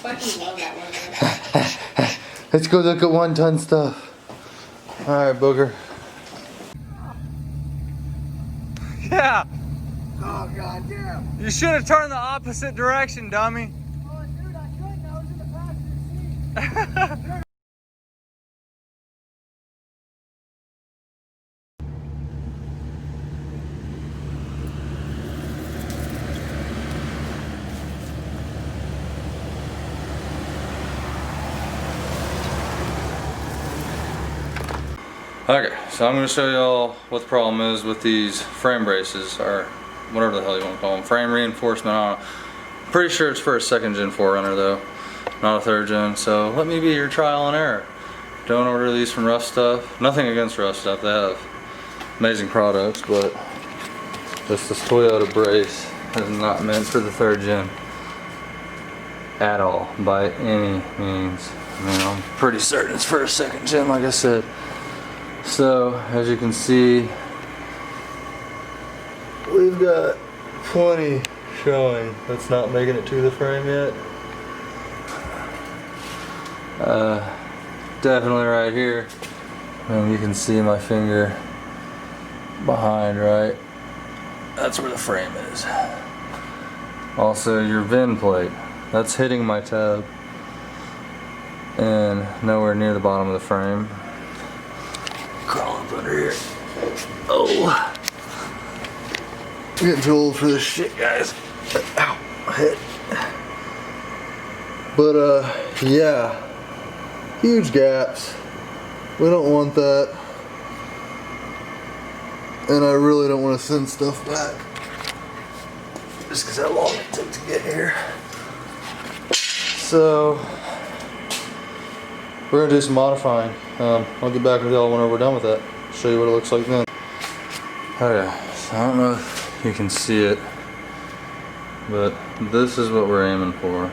fucking love that one. Let's go look at 1-ton stuff. Alright, booger. Yeah. Oh, goddamn. You should have turned the opposite direction, dummy. Oh, dude, I couldn't. I was in the passenger seat. Okay, so I'm going to show y'all what the problem is with these frame braces, or whatever the hell you want to call them, frame reinforcement. I don't know. I'm pretty sure it's for a 2nd gen 4Runner though, not a 3rd gen, so let me be your trial and error. Don't order these from Rough Stuff. Nothing against Rough Stuff, they have amazing products, but this Toyota brace is not meant for the 3rd gen at all, by any means. I mean, I'm pretty certain it's for a 2nd gen, like I said. So, as you can see, we've got plenty showing that's not making it to the frame yet. Definitely right here. And you can see my finger behind, right? That's where the frame is. Also, your VIN plate. That's hitting my tab and nowhere near the bottom of the frame. Crawl up under here. Oh. I'm getting too old for this shit, guys. Ow, my head. But, yeah. Huge gaps. We don't want that. And I really don't want to send stuff back. Just because how long it took to get here. So, we're going to do some modifying. I'll get back with y'all whenever we're done with that. Show you what it looks like then. Okay, so I don't know if you can see it, but this is what we're aiming for.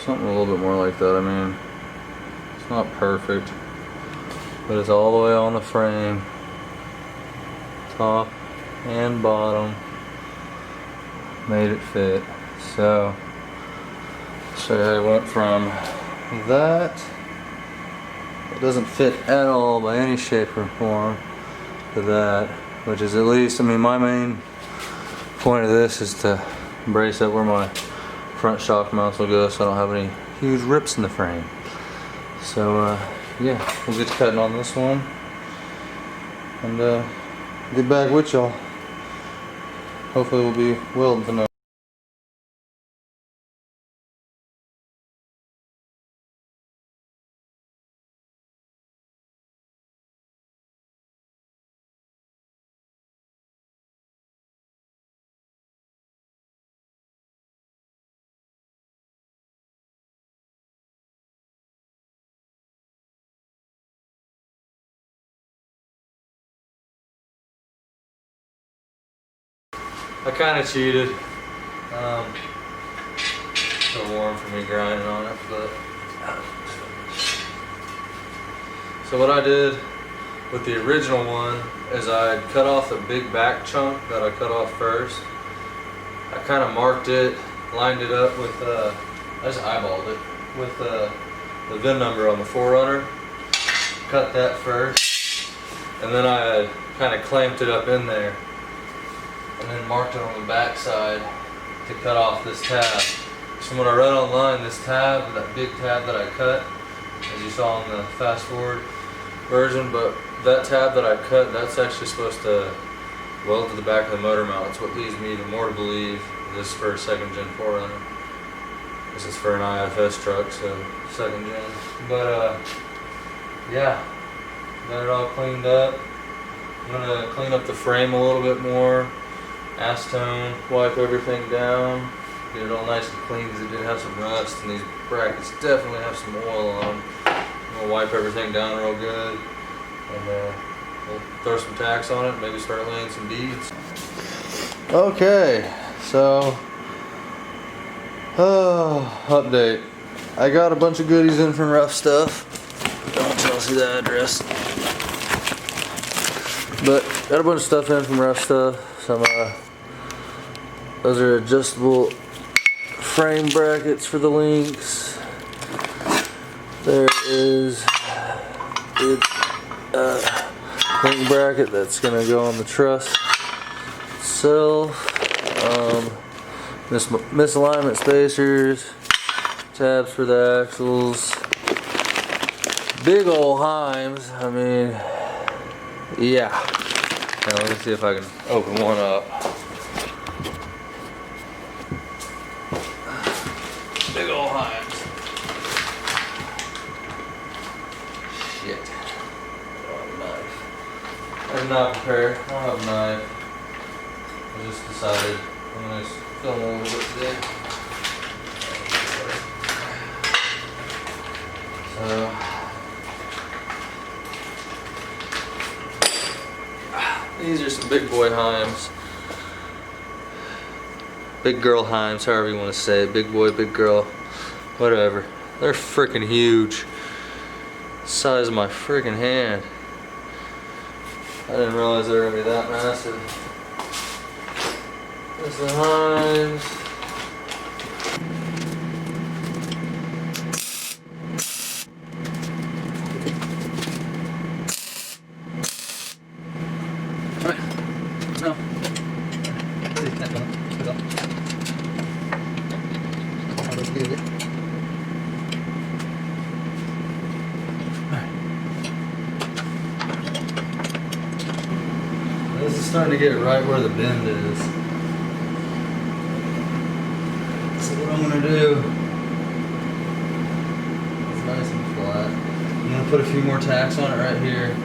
Something a little bit more like that. I mean, it's not perfect, but it's all the way on the frame, top and bottom. Made it fit. So, I went from that. It doesn't fit at all by any shape or form to that, which is at least, I mean, my main point of this is to brace up where my front shock mounts will go so I don't have any huge rips in the frame. So yeah, we'll get cutting on this one and get back with y'all. Hopefully we'll be welding tonight. I kind of cheated. So warm for me grinding on it, but so what I did with the original one is I cut off the big back chunk that I cut off first. I kind of marked it, lined it up with I just eyeballed it with the VIN number on the 4Runner. Cut that first, and then I kind of clamped it up in there. And then marked it on the back side to cut off this tab. So when I read online, this tab, that big tab that I cut, as you saw in the fast forward version, but that tab that I cut, that's actually supposed to weld to the back of the motor mount. That's what leads me even more to believe this is for a 2nd gen 4Runner. This is for an IFS truck, so 2nd gen. But yeah, got it all cleaned up. I'm gonna clean up the frame a little bit more. Acetone, wipe everything down, get it all nice and clean because it did have some rust, and these brackets definitely have some oil on them. I'm gonna wipe everything down real good, and we'll throw some tacks on it, maybe start laying some beads. Okay, so update. I got a bunch of goodies in from Rough Stuff. Don't tell us the address, but got a bunch of stuff in from Rough Stuff. Some those are adjustable frame brackets for the links. There is the link bracket that's going to go on the truss itself. Misalignment spacers, tabs for the axles, big ol' Heims. I mean, yeah. Now let me see if I can open one up. Big ol' Heims. Shit. I don't have a knife. I'm not prepared. I don't have a knife. I just decided I'm going to film a little bit today. So, these are some big boy Heims. Big girl Heims, however you want to say it. Big boy, big girl, whatever. They're freaking huge. Size of my freaking hand. I didn't realize they were going to be that massive. There's the Heims. This is starting to get right where the bend is. So what I'm going to do, it's nice and flat. I'm going to put a few more tacks on it right here,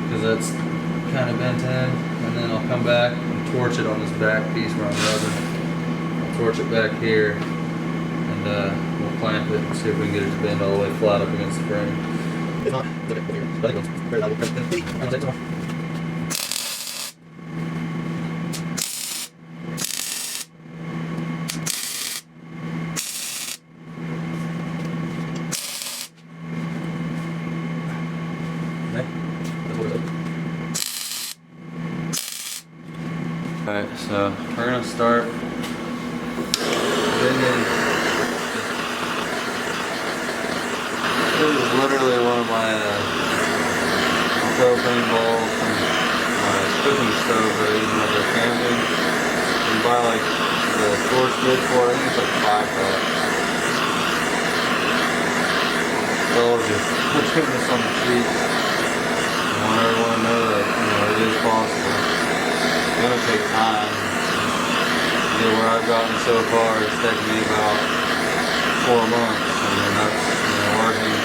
because that's kind of bent in, and then I'll come back and torch it on this back piece where I'm rubbing. I'll torch it back here, and we'll clamp it and see if we can get it to bend all the way flat up against the frame. If not, look at here. I think it's very valuable. Alright, so we're going to start bending. This is literally one of my propane bowls from my cooking stove that I use when they're camping. You buy like the torch bit for it, I think it's like $5. So I'll just put this on the sheet. I want everyone to know that, it is possible. It's going to take time. Where I've gotten so far, it's taken me about 4 months. I mean, that's working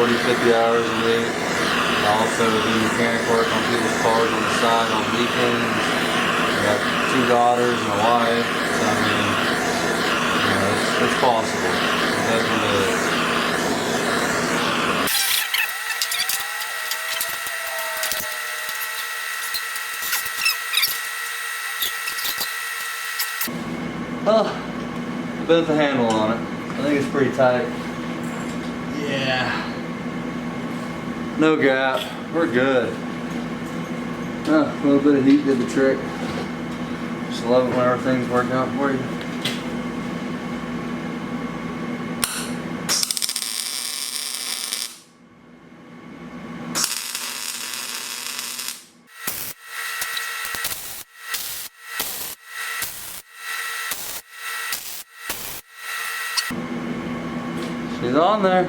40, 50 hours a week. I also do mechanic work on people's cars on the side on weekends. I got 2 daughters and a wife. So I mean, it's possible. It definitely is. Well, bent the handle on it. I think it's pretty tight. Yeah. No gap. We're good. A little bit of heat did the trick. Just love it whenever things work out for you. She's on there.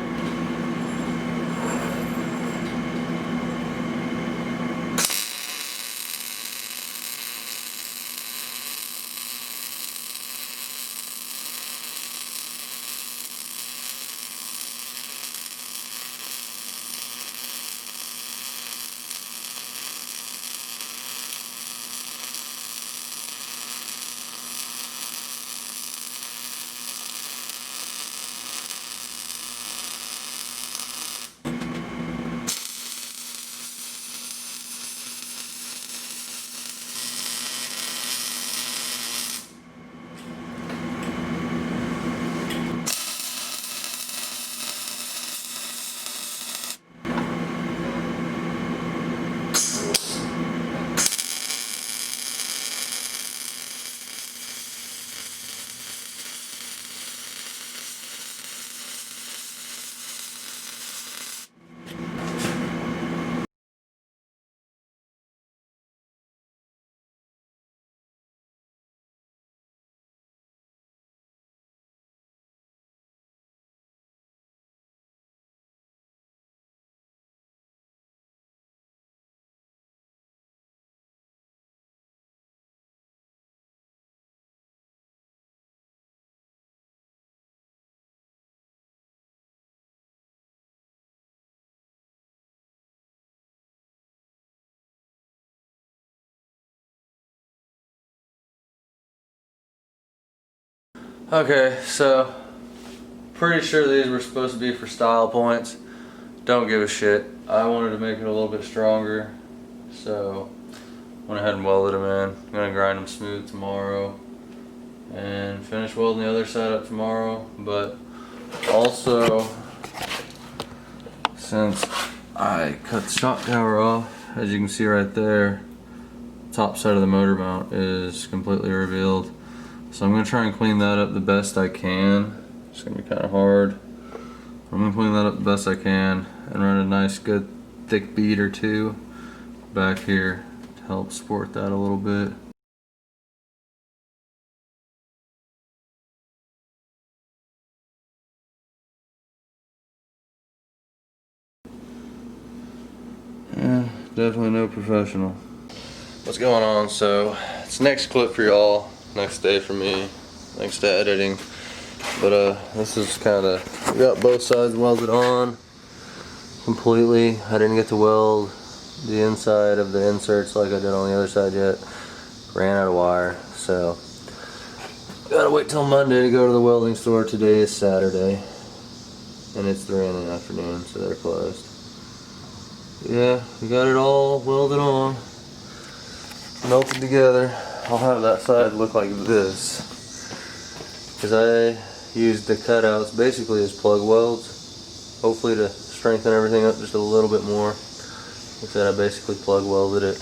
Okay, so pretty sure these were supposed to be for style points. Don't give a shit. I wanted to make it a little bit stronger, so went ahead and welded them in. I'm gonna grind them smooth tomorrow and finish welding the other side up tomorrow. But also, since I cut the shock tower off, as you can see right there, top side of the motor mount is completely revealed. So I'm gonna try and clean that up the best I can. It's gonna be kind of hard. I'm gonna clean that up the best I can and run a nice good thick bead or two back here to help support that a little bit. Yeah, definitely no professional. What's going on? So it's next clip for y'all, next day for me, next day editing. But this is kind of, we got both sides welded on completely. I didn't get to weld the inside of the inserts like I did on the other side yet. Ran out of wire, so gotta wait till Monday to go to the welding store. Today is Saturday and it's 3 in the afternoon, so they're closed. Yeah, we got it all welded on, melted together. I'll have that side look like this because I used the cutouts basically as plug welds, hopefully to strengthen everything up just a little bit more. Like I said, I basically plug welded it.